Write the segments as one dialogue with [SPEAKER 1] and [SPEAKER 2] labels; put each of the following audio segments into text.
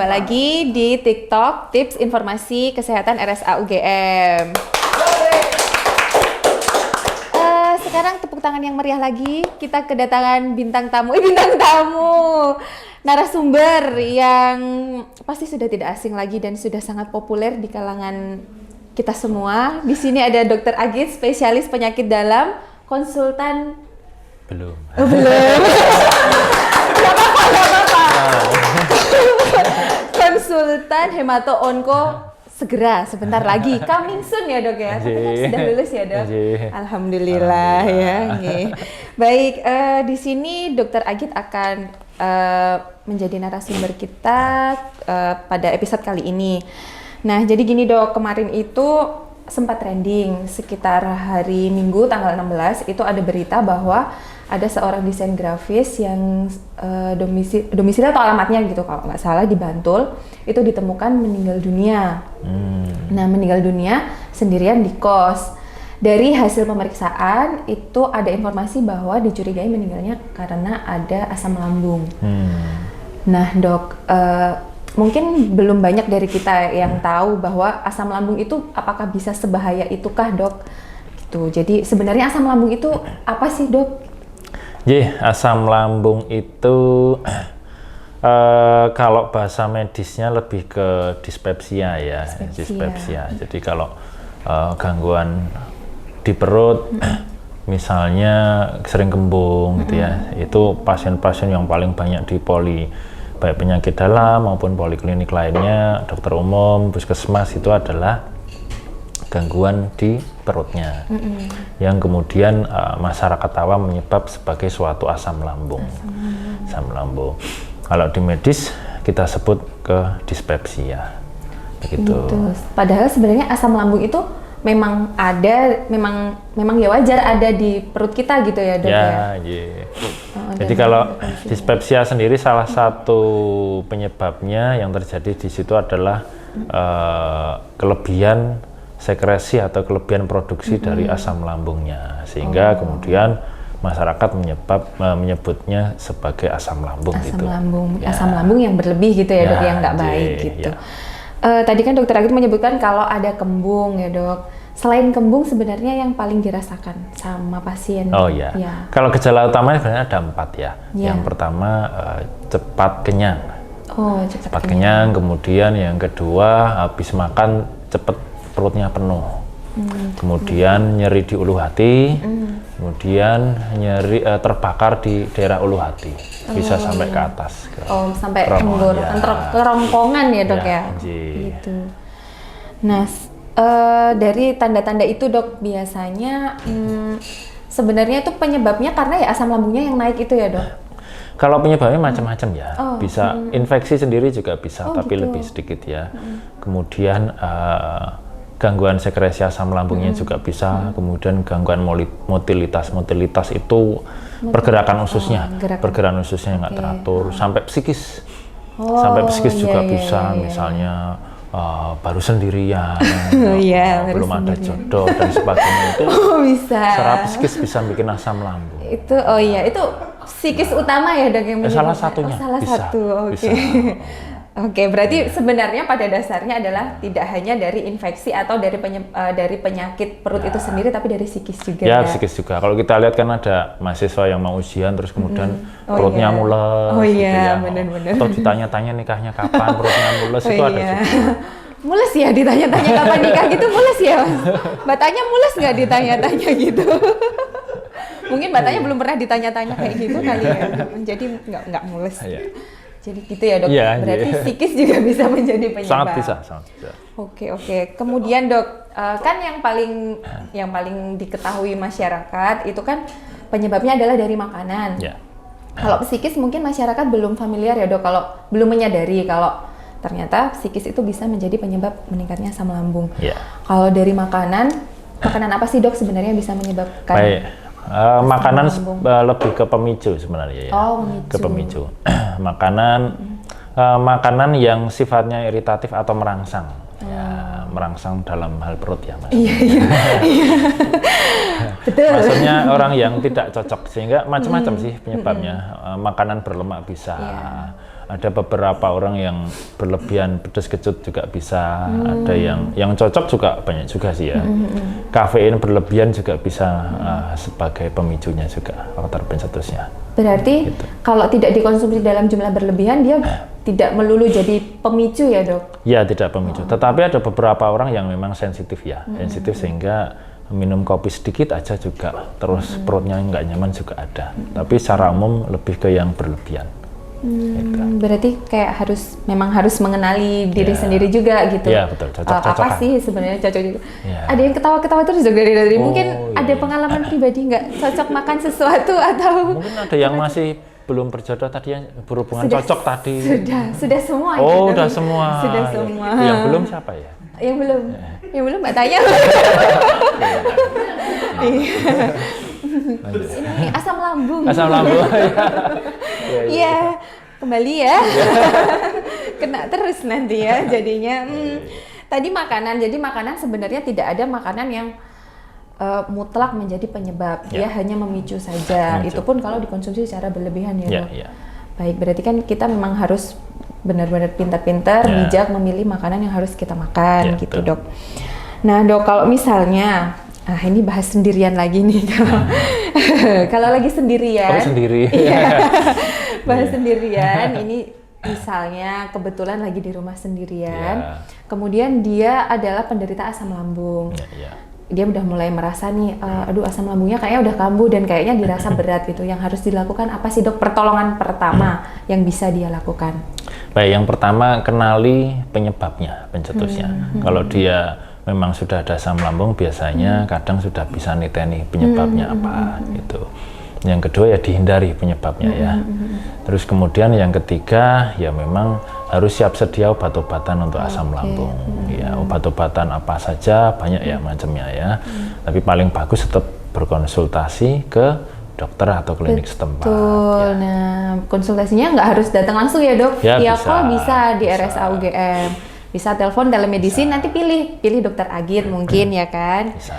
[SPEAKER 1] jumpa lagi di TikTok Tips Informasi Kesehatan RSA UGM. Sekarang tepuk tangan yang meriah lagi. Kita kedatangan bintang tamu, narasumber yang pasti sudah tidak asing lagi dan sudah sangat populer di kalangan kita semua. Di sini ada Dr. Agit, spesialis penyakit dalam, konsultan.
[SPEAKER 2] Belum.
[SPEAKER 1] Belum. Gak apa-apa. Konsultan hemato-onko segera sebentar lagi. Coming soon ya dok ya. Tapi kan sudah lulus ya dok. Alhamdulillah ya. Baik, di sini Dr. Agit akan menjadi narasumber kita pada episode kali ini. Nah, jadi gini dok, kemarin itu sempat trending sekitar hari Minggu tanggal 16 itu ada berita bahwa ada seorang desain grafis yang domisili atau alamatnya gitu kalau nggak salah di Bantul itu ditemukan meninggal dunia. Nah, meninggal dunia sendirian di kos. Dari hasil pemeriksaan itu ada informasi bahwa dicurigai meninggalnya karena ada asam lambung. Nah dok, mungkin belum banyak dari kita yang tahu bahwa asam lambung itu apakah bisa sebahaya itukah dok? Gitu. Jadi sebenarnya asam lambung itu apa sih dok?
[SPEAKER 2] Asam lambung itu kalau bahasa medisnya lebih ke dispepsia ya, dispepsia. Jadi kalau gangguan di perut, misalnya sering kembung gitu ya, itu pasien-pasien yang paling banyak di poli, baik penyakit dalam maupun poliklinik lainnya, dokter umum, puskesmas itu adalah gangguan di perutnya, yang kemudian masyarakat awam menyebab sebagai suatu asam lambung. Asam lambung. Kalau di medis kita sebut ke dispepsia. Begitu.
[SPEAKER 1] Padahal sebenarnya asam lambung itu memang ada, memang ya wajar ada di perut kita gitu ya dok ya.
[SPEAKER 2] Jadi kalau dispepsia sendiri salah satu penyebabnya yang terjadi di situ adalah kelebihan sekresi atau kelebihan produksi dari asam lambungnya, sehingga kemudian masyarakat menyebutnya sebagai asam lambung.
[SPEAKER 1] Asam lambung yang berlebih gitu ya dok, yang nggak baik gitu. Tadi kan dokter Agit menyebutkan kalau ada kembung ya dok. Selain kembung sebenarnya yang paling dirasakan sama pasien.
[SPEAKER 2] Kalau gejala utamanya sebenarnya ada 4 ya. Yang pertama cepat kenyang. Cepat kenyang. Kemudian yang kedua habis makan cepat perutnya penuh. Kemudian nyeri di ulu hati. Kemudian nyeri terbakar di daerah ulu hati. Bisa sampai ke atas.
[SPEAKER 1] Sampai kerongkongan ya dok ya. Gitu. Nah, dari tanda-tanda itu dok biasanya sebenarnya itu penyebabnya karena ya asam lambungnya yang naik itu ya dok?
[SPEAKER 2] Kalau penyebabnya macam-macam ya, bisa infeksi sendiri juga bisa, tapi lebih sedikit ya. Kemudian gangguan sekresi asam lambungnya juga bisa, kemudian gangguan motilitas itu pergerakan ususnya, pergerakan ususnya yang nggak teratur, sampai psikis, juga bisa, misalnya baru sendirian, belum ada jodoh dan sebagainya itu secara psikis bisa bikin asam lambung.
[SPEAKER 1] Itu itu psikis utama ya dok yang
[SPEAKER 2] salah satunya. Bisa.
[SPEAKER 1] Oke, berarti sebenarnya pada dasarnya adalah tidak hanya dari infeksi atau dari penyakit perut itu sendiri, tapi dari psikis juga.
[SPEAKER 2] Ya, psikis juga. Kalau kita lihat kan ada mahasiswa yang mau ujian terus kemudian perutnya mules, benar-benar. Atau ditanya-tanya nikahnya kapan, perutnya mules itu ada juga.
[SPEAKER 1] Mules ya ditanya-tanya kapan nikah gitu, mules ya mas? Batanya mules nggak ditanya-tanya gitu? Mungkin batanya belum pernah ditanya-tanya kayak gitu kali ya, jadi nggak mules. Jadi gitu ya dok, berarti psikis juga bisa menjadi penyebab.
[SPEAKER 2] Sangat bisa.
[SPEAKER 1] Oke. Kemudian dok, kan yang paling diketahui masyarakat itu kan penyebabnya adalah dari makanan. Kalau psikis mungkin masyarakat belum familiar ya dok, kalau belum menyadari kalau ternyata psikis itu bisa menjadi penyebab meningkatnya asam lambung. Kalau dari makanan apa sih dok sebenarnya bisa menyebabkan?
[SPEAKER 2] Makanan lebih ke pemicu sebenarnya ya. Ke pemicu. Makanan yang sifatnya iritatif atau merangsang. Merangsang dalam hal perut ya mas. Betul. Maksudnya orang yang tidak cocok, sehingga macam-macam sih penyebabnya. Makanan berlemak bisa, Ada beberapa orang yang berlebihan pedas kecut juga bisa, ada yang cocok juga banyak juga sih ya. Kafein berlebihan juga bisa sebagai pemicunya juga, faktor pencetusnya.
[SPEAKER 1] Berarti
[SPEAKER 2] Gitu.
[SPEAKER 1] kalau tidak dikonsumsi dalam jumlah berlebihan dia tidak melulu jadi pemicu ya dok?
[SPEAKER 2] Ya tidak pemicu, tetapi ada beberapa orang yang memang sensitif ya, sensitif sehingga minum kopi sedikit aja juga terus perutnya nggak nyaman juga ada. Tapi secara umum lebih ke yang berlebihan. Gitu.
[SPEAKER 1] Berarti kayak memang harus mengenali diri sendiri juga gitu.
[SPEAKER 2] Iya betul, cocok-cocokan.
[SPEAKER 1] Apa sih sebenarnya cocok juga?
[SPEAKER 2] Ya.
[SPEAKER 1] Ada yang ketawa-ketawa terus dok dari mungkin ada
[SPEAKER 2] iya.
[SPEAKER 1] pengalaman pribadi nggak cocok makan sesuatu atau?
[SPEAKER 2] Mungkin ada yang masih belum berjodoh tadi yang berhubungan cocok tadi.
[SPEAKER 1] Sudah semua.
[SPEAKER 2] Oh,
[SPEAKER 1] gitu,
[SPEAKER 2] udah semua.
[SPEAKER 1] Sudah semua.
[SPEAKER 2] Yang belum siapa ya?
[SPEAKER 1] Yang belum. Yang belum Mbak Tanya. Ini asam lambung.
[SPEAKER 2] Asam lambung.
[SPEAKER 1] Iya, kembali ya. Kena terus nanti ya jadinya. Tadi makanan, jadi makanan sebenarnya tidak ada makanan yang mutlak menjadi penyebab. Dia hanya memicu saja. Itu pun kalau dikonsumsi secara berlebihan ya dok. Baik, berarti kan kita memang harus benar-benar pintar-pintar, bijak memilih makanan yang harus kita makan gitu dok. Nah dok, kalau misalnya ini bahas sendirian lagi nih kalau lagi sendirian.
[SPEAKER 2] Oh, sendiri.
[SPEAKER 1] Iya. Bahas sendirian. Ini misalnya kebetulan lagi di rumah sendirian. Kemudian dia adalah penderita asam lambung. Dia udah mulai merasa nih, aduh asam lambungnya kayaknya udah kambuh dan kayaknya dirasa berat gitu. Yang harus dilakukan apa sih dok? Pertolongan pertama yang bisa dia lakukan?
[SPEAKER 2] Baik, yang pertama kenali penyebabnya, pencetusnya. Kalau dia memang sudah ada asam lambung, biasanya kadang sudah bisa niteni penyebabnya apa gitu. Yang kedua ya dihindari penyebabnya ya. Terus kemudian yang ketiga ya memang harus siap sedia obat-obatan untuk asam lambung. Ya obat-obatan apa saja banyak ya macamnya ya. Tapi paling bagus tetap berkonsultasi ke dokter atau klinik setempat.
[SPEAKER 1] Betul. Nah konsultasinya nggak harus datang langsung ya dok.
[SPEAKER 2] Ya,
[SPEAKER 1] call bisa di RSA UGM. Bisa telepon telemedicine, nanti pilih dokter Agit mungkin ya kan.
[SPEAKER 2] Bisa.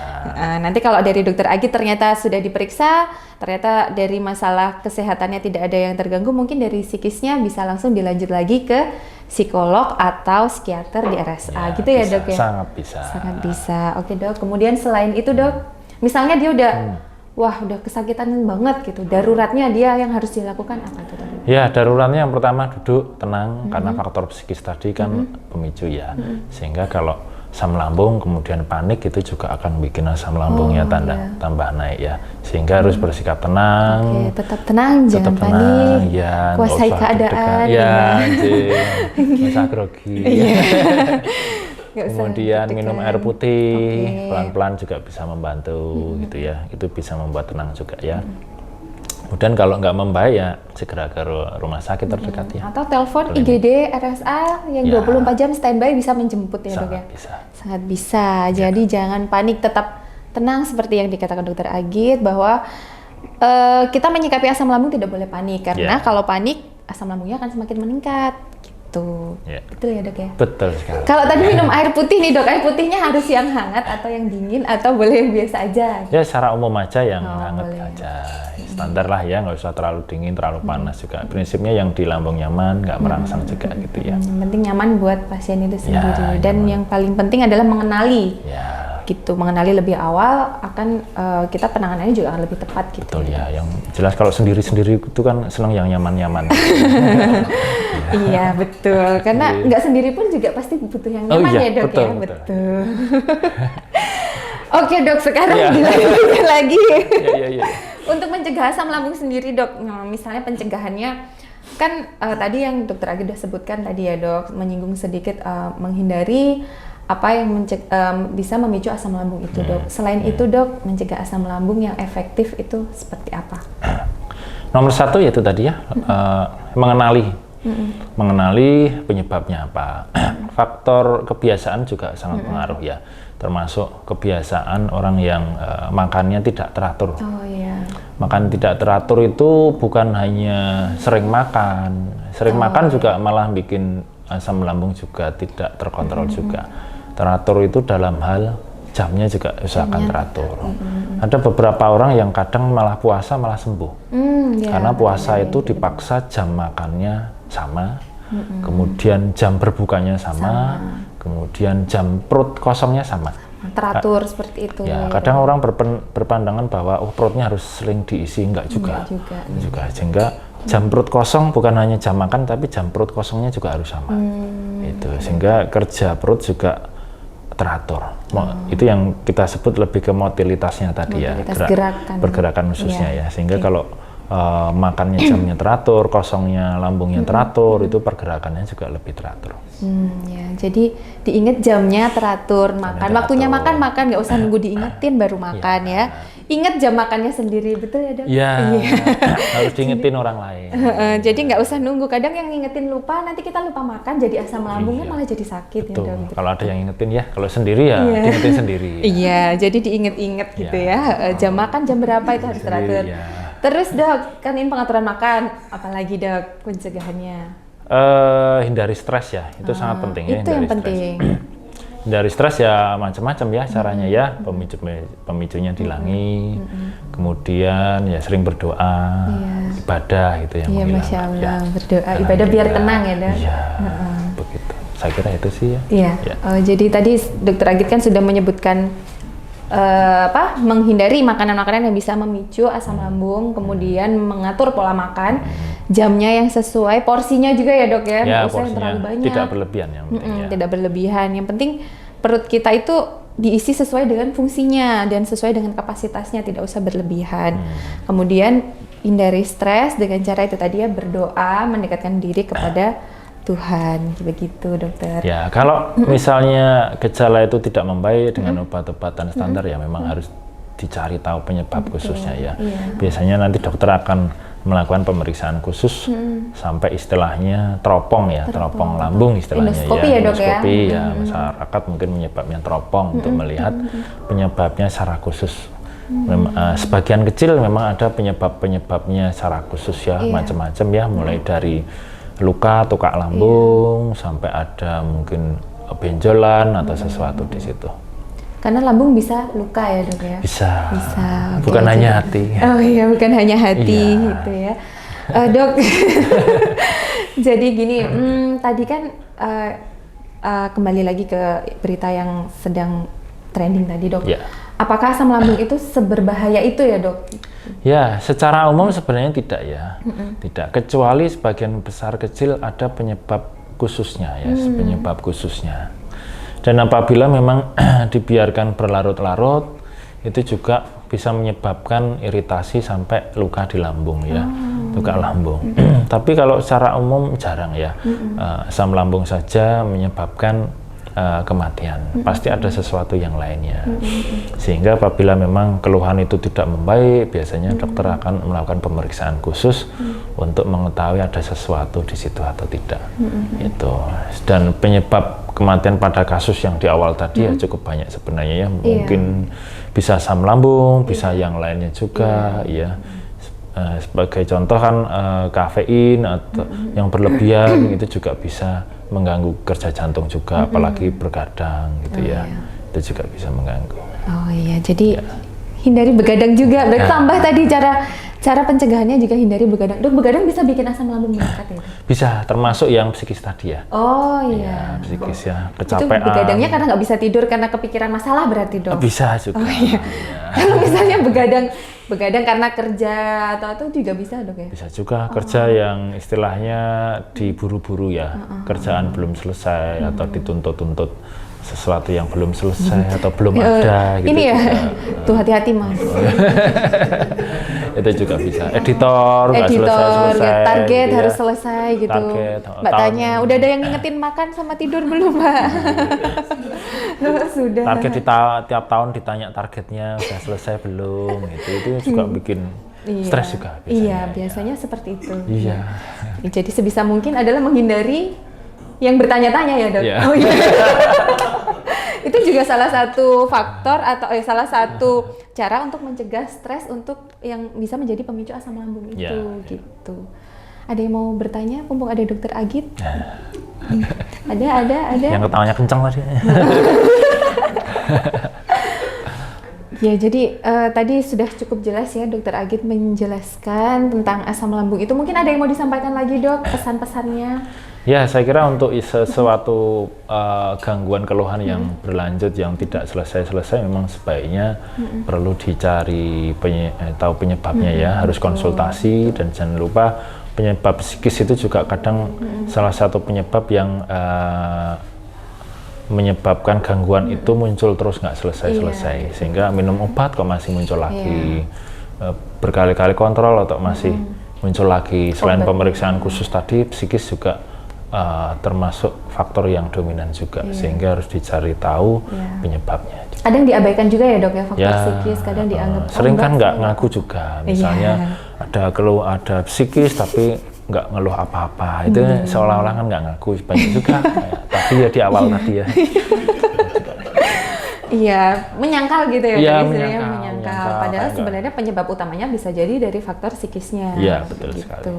[SPEAKER 1] Nanti kalau dari dokter Agit ternyata sudah diperiksa, ternyata dari masalah kesehatannya tidak ada yang terganggu, mungkin dari psikisnya bisa langsung dilanjut lagi ke psikolog atau psikiater di RSA gitu ya dok ya?
[SPEAKER 2] Sangat bisa.
[SPEAKER 1] Sangat bisa. Oke dok, kemudian selain itu dok, misalnya dia udah udah kesakitan banget gitu, daruratnya dia yang harus dilakukan apa tuh tadi?
[SPEAKER 2] Ya, daruratnya yang pertama duduk tenang karena faktor psikis tadi kan pemicu ya. Sehingga kalau asam lambung kemudian panik itu juga akan bikin asam lambungnya tambah naik ya. Sehingga harus bersikap tenang.
[SPEAKER 1] Oke, tetap tenang, jangan panik.
[SPEAKER 2] Ya,
[SPEAKER 1] kuasai keadaan.
[SPEAKER 2] Ya, masa grogi. Kemudian minum air putih, pelan-pelan juga bisa membantu gitu ya. Itu bisa membuat tenang juga ya. Kemudian kalau nggak membaik ya segera ke rumah sakit terdekat ya.
[SPEAKER 1] Atau telepon IGD RSA yang 24 jam standby bisa menjemput ya dok ya? Sangat bisa. Jadi jangan panik, tetap tenang seperti yang dikatakan dokter Agit bahwa kita menyikapi asam lambung tidak boleh panik. Karena kalau panik asam lambungnya akan semakin meningkat. Gitu. Betul ya dok ya?
[SPEAKER 2] Betul sekali.
[SPEAKER 1] Kalau tadi minum air putih nih dok, air putihnya harus yang hangat atau yang dingin atau boleh yang biasa aja?
[SPEAKER 2] Ya secara umum aja yang hangat aja. Standar lah ya, nggak usah terlalu dingin, terlalu panas juga. Prinsipnya yang di lambung nyaman, nggak merangsang juga gitu ya.
[SPEAKER 1] Yang penting nyaman buat pasien itu sendiri. Dan yang paling penting adalah mengenali. Gitu, mengenali lebih awal akan kita penanganannya juga akan lebih tepat gitu.
[SPEAKER 2] Betul ya, yang jelas kalau sendiri-sendiri itu kan senang yang nyaman-nyaman.
[SPEAKER 1] Iya betul, karena nggak sendiri pun juga pasti butuh yang nyaman ya dok ya. Betul. Oke dok, sekarang dilanjutkan lagi. Untuk mencegah asam lambung sendiri dok, misalnya pencegahannya kan tadi yang dokter Agit sudah sebutkan tadi ya dok, menyinggung sedikit menghindari apa yang bisa memicu asam lambung itu dok. Selain itu dok, mencegah asam lambung yang efektif itu seperti apa?
[SPEAKER 2] Nomor satu yaitu tadi ya, mengenali penyebabnya apa. Faktor kebiasaan juga sangat pengaruh ya, termasuk kebiasaan orang yang makannya tidak teratur. Makan tidak teratur itu bukan hanya sering makan juga malah bikin asam lambung juga tidak terkontrol juga. Teratur itu dalam hal jamnya juga usahakan teratur. Ada beberapa orang yang kadang malah puasa malah sembuh. Karena puasa itu dipaksa jam makannya sama, kemudian jam berbukanya sama, kemudian jam perut kosongnya sama.
[SPEAKER 1] Teratur seperti itu.
[SPEAKER 2] Ya, kadang orang berpandangan bahwa perutnya harus sering diisi, enggak juga. Sehingga jam perut kosong bukan hanya jam makan, tapi jam perut kosongnya juga harus sama. Itu sehingga kerja perut juga teratur. Itu yang kita sebut lebih ke motilitasnya tadi, pergerakan khususnya ya. Sehingga kalau makannya jamnya teratur, kosongnya lambungnya teratur, itu pergerakannya juga lebih teratur.
[SPEAKER 1] Ya, jadi diingat jamnya teratur, waktunya makan, nggak usah nunggu diingetin baru makan ya. Ingat jam makannya sendiri, betul ya dok?
[SPEAKER 2] Iya, harus diingetin orang lain.
[SPEAKER 1] Jadi nggak usah nunggu, kadang yang ngingetin lupa, nanti kita lupa makan, jadi asam lambungnya malah jadi sakit.
[SPEAKER 2] Betul.
[SPEAKER 1] Ya dok.
[SPEAKER 2] Kalau ada yang ingetin ya, kalau sendiri ya diingetin sendiri.
[SPEAKER 1] Iya, jadi diinget-inget gitu ya. Jam makan jam berapa itu harus teratur. Terus dok, kan ini pengaturan makan, apalagi dok pencegahannya?
[SPEAKER 2] Hindari stres ya, itu sangat penting ya.
[SPEAKER 1] Itu yang penting.
[SPEAKER 2] Hindari stres ya macam-macam ya caranya ya, pemicunya dihilangi, kemudian ya sering berdoa, ibadah gitu yang menghilang.
[SPEAKER 1] Masya Allah, berdoa, ibadah biar tenang ya dok.
[SPEAKER 2] Iya, begitu. Saya kira itu sih ya.
[SPEAKER 1] Iya. Jadi tadi Dokter Agit kan sudah menyebutkan menghindari makanan-makanan yang bisa memicu asam lambung, kemudian mengatur pola makan, jamnya yang sesuai, porsinya juga ya dok ya,
[SPEAKER 2] nggak
[SPEAKER 1] usah yang terlalu banyak,
[SPEAKER 2] tidak berlebihan yang penting
[SPEAKER 1] tidak berlebihan. Yang penting perut kita itu diisi sesuai dengan fungsinya dan sesuai dengan kapasitasnya, tidak usah berlebihan. Kemudian hindari stres dengan cara itu tadi ya, berdoa, mendekatkan diri kepada Tuhan, begitu dokter.
[SPEAKER 2] Ya, kalau misalnya gejala itu tidak membaik dengan obat-obatan standar ya memang harus dicari tahu penyebab khususnya ya. Biasanya nanti dokter akan melakukan pemeriksaan khusus sampai istilahnya teropong ya, teropong lambung istilahnya.
[SPEAKER 1] Endoskopi ya dok ya.
[SPEAKER 2] Endoskopi ya, masyarakat mungkin menyebabnya teropong untuk melihat penyebabnya secara khusus. Sebagian kecil memang ada penyebabnya secara khusus ya, macam-macam ya, mulai dari luka, tukak lambung, sampai ada mungkin benjolan atau sesuatu di situ.
[SPEAKER 1] Karena lambung bisa luka ya dok ya?
[SPEAKER 2] Bisa. Bukan hanya hati.
[SPEAKER 1] Oh iya, bukan hanya hati gitu ya. Dok, jadi gini, tadi kan kembali lagi ke berita yang sedang trending tadi dok. Apakah asam lambung itu seberbahaya itu ya dok?
[SPEAKER 2] Ya, secara umum sebenarnya tidak ya, tidak. Kecuali sebagian besar kecil ada penyebab khususnya ya, penyebab khususnya. Dan apabila memang dibiarkan berlarut-larut, itu juga bisa menyebabkan iritasi sampai luka di lambung ya, luka lambung. Tapi kalau secara umum jarang ya, asam lambung saja menyebabkan kematian, pasti ada sesuatu yang lainnya. Sehingga apabila memang keluhan itu tidak membaik, biasanya dokter akan melakukan pemeriksaan khusus untuk mengetahui ada sesuatu di situ atau tidak. Itu. Dan penyebab kematian pada kasus yang di awal tadi ya cukup banyak sebenarnya ya. Mungkin bisa asam lambung, bisa yang lainnya juga ya. Sebagai contoh kan kafein atau yang berlebihan itu juga bisa mengganggu kerja jantung juga, apalagi bergadang gitu ya. Itu juga bisa mengganggu.
[SPEAKER 1] Oh iya, jadi hindari begadang juga. Berarti tambah tadi cara pencegahannya juga hindari begadang. Dok, begadang bisa bikin asam lambung meningkat ya?
[SPEAKER 2] Bisa, termasuk yang psikis tadi ya.
[SPEAKER 1] Oh iya.
[SPEAKER 2] Psikis ya, kecapean.
[SPEAKER 1] Itu begadangnya karena nggak bisa tidur karena kepikiran masalah berarti dok?
[SPEAKER 2] Bisa juga.
[SPEAKER 1] Oh iya. Kalau misalnya begadang karena kerja atau juga bisa dok ya?
[SPEAKER 2] Bisa juga kerja yang istilahnya diburu-buru ya, kerjaan belum selesai atau dituntut-tuntut sesuatu yang belum selesai atau belum ada gitu.
[SPEAKER 1] Ini ya, tuh hati-hati mas.
[SPEAKER 2] Itu juga bisa. Editor nggak selesai.
[SPEAKER 1] Target
[SPEAKER 2] gitu
[SPEAKER 1] harus selesai gitu.
[SPEAKER 2] Target,
[SPEAKER 1] Mbak tanya, udah ada yang ngingetin makan sama tidur belum mbak? Sudah.
[SPEAKER 2] Target tiap tahun ditanya targetnya udah selesai belum? Itu juga bikin stres juga.
[SPEAKER 1] Biasanya seperti itu.
[SPEAKER 2] Iya.
[SPEAKER 1] Jadi sebisa mungkin adalah menghindari yang bertanya-tanya ya dok.
[SPEAKER 2] Yeah.
[SPEAKER 1] Oh, iya. Itu juga salah satu faktor atau salah satu cara untuk mencegah stres untuk yang bisa menjadi pemicu asam lambung itu gitu. Ada yang mau bertanya? Mumpung ada Dokter Agit. Ada.
[SPEAKER 2] Yang ketawanya kencang tadi.
[SPEAKER 1] Ya, jadi tadi sudah cukup jelas ya Dokter Agit menjelaskan tentang asam lambung itu. Mungkin ada yang mau disampaikan lagi Dok, pesan-pesannya?
[SPEAKER 2] Ya, saya kira untuk sesuatu gangguan keluhan yang berlanjut yang tidak selesai-selesai memang sebaiknya perlu dicari tahu penyebabnya ya, harus konsultasi dan jangan lupa penyebab psikis itu juga kadang salah satu penyebab yang menyebabkan gangguan itu muncul terus nggak selesai-selesai sehingga minum obat kok masih muncul lagi, berkali-kali kontrol atau masih muncul lagi. Selain pemeriksaan khusus tadi, psikis juga termasuk faktor yang dominan juga sehingga harus dicari tahu penyebabnya.
[SPEAKER 1] Ada yang diabaikan juga ya Dok ya, faktor psikis kadang dianggap
[SPEAKER 2] sering kan nggak ngaku juga, misalnya ada psikis tapi nggak ngeluh apa-apa, itu seolah-olah kan nggak ngaku, banyak juga tapi ya di awal tadi ya.
[SPEAKER 1] Iya, menyangkal gitu ya,
[SPEAKER 2] Iya,
[SPEAKER 1] menyangkal. Padahal sebenarnya penyebab utamanya bisa jadi dari faktor psikisnya.
[SPEAKER 2] Iya, betul
[SPEAKER 1] gitu.
[SPEAKER 2] sekali.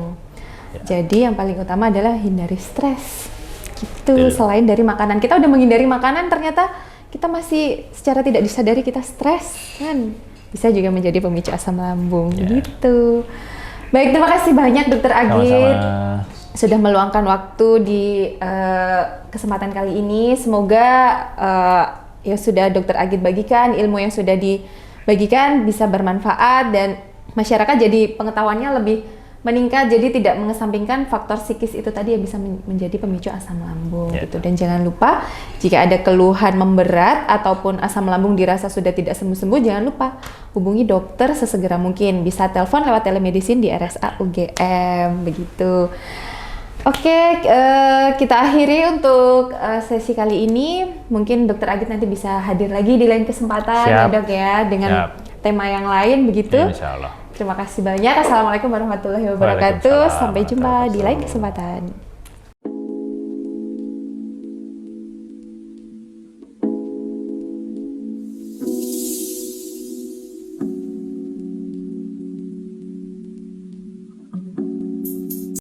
[SPEAKER 1] Ya. Jadi yang paling utama adalah hindari stres. Gitu. Selain dari makanan, kita udah menghindari makanan, ternyata kita masih secara tidak disadari kita stres kan. Bisa juga menjadi pemicu asam lambung gitu. Baik, terima kasih banyak Dokter Agit. Sudah meluangkan waktu di kesempatan kali ini. Semoga yang sudah Dokter Agit bagikan, ilmu yang sudah dibagikan bisa bermanfaat dan masyarakat jadi pengetahuannya lebih meningkat, jadi tidak mengesampingkan faktor psikis itu tadi yang bisa menjadi pemicu asam lambung gitu. Dan jangan lupa jika ada keluhan memberat ataupun asam lambung dirasa sudah tidak sembuh-sembuh, jangan lupa hubungi dokter sesegera mungkin. Bisa telepon lewat telemedicine di RSA UGM begitu. Oke, kita akhiri untuk sesi kali ini. Mungkin Dokter Agit nanti bisa hadir lagi di lain kesempatan ya Dok ya, dengan tema yang lain begitu.
[SPEAKER 2] Insya Allah.
[SPEAKER 1] Terima kasih banyak. Assalamualaikum warahmatullahi wabarakatuh. Sampai jumpa di lain kesempatan.